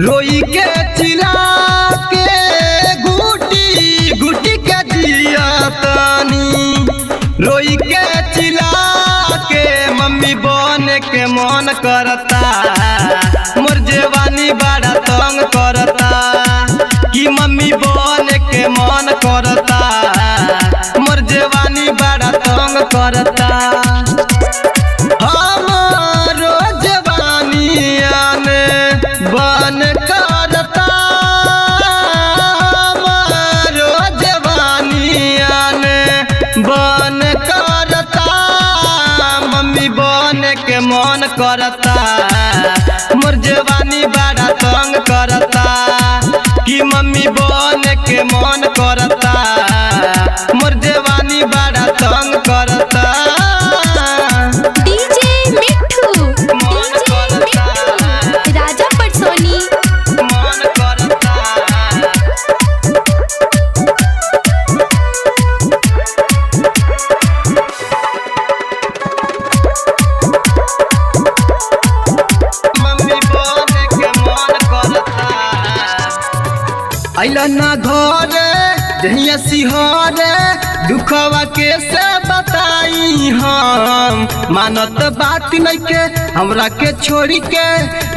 रोई के चिल्ला के घुटी घुटी के जिया तानी, रोई के चिल्ला के मम्मी बने के मन करता, मोर जवानी बड़ा तंग करता, कि मम्मी बने के मन करता, मोर जवानी बड़ा तंग करता। बन करता हमारो जवानियान बन करता, मम्मी बन के मन करता, मोर जवानी बड़ा तंग करता, कि मम्मी बन के मन करता, मोर जवानी बड़ा तंग करता। अइला ना घर जहिया सिहरे दुखवा के से बताई हम, मानत बात नहीं के हमरा के छोड़ी के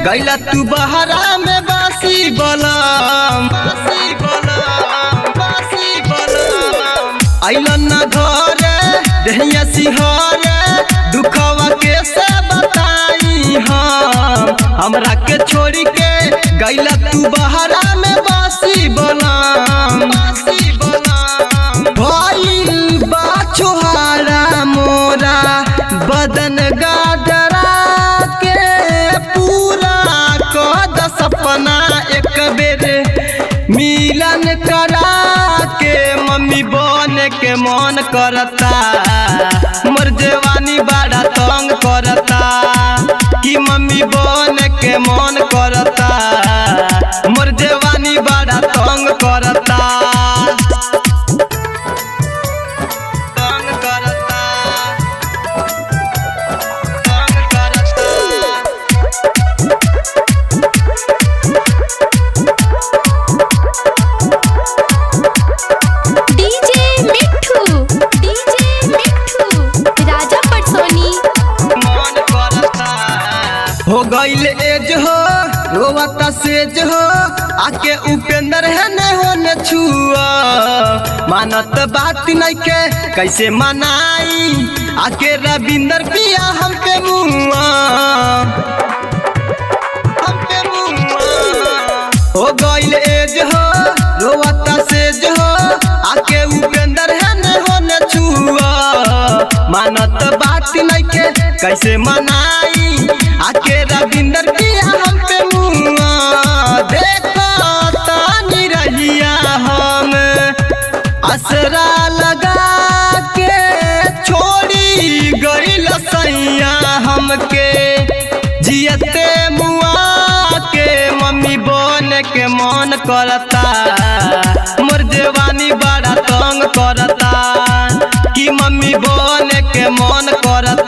गइला तू बहरा में बासी बलम, बासी बलम, बासी बलम। अइला ना घर जहिया सिहरे दुखवा के से बताई हम, हमरा के छोड़ी के गइला तू बहरा में बासी बलम, बासी बलम। भइल बा छोहारा मोरा बदन गादरा के, पूरा कद सपना एक बेर मिलन करा के, मम्मी बने के मन करता, मोर जवानी बड़ा तंग करता, कि मम्मी बने के मन करता, मोर जवानी बड़ा तंग करता, तंग करता, तंग करता। डीजे मिट्ठू राजा पटसोनी मन करता। हो गइल एज हो रोवता सेज हो, आके उपेंद्र है न होने छुआ, मानत बात नहीं के कैसे मनाई, आके रविंदर पिया हम पे मुआ, हम पे मुआ। हो गइल एज हो रोवता सेज हो, आके उपेंद्र है न होने छुआ, मानत बात नहीं के कैसे मनाई, आके रविंदर पिया हम पे मुआ। देखो तानी रहिया हम असरा लगा के, छोड़ी गइल सैया हमके जियते मुआ के, मम्मी बने के मन करता, मोर जवानी बड़ा तंग करता, कि मम्मी बने के मन करता।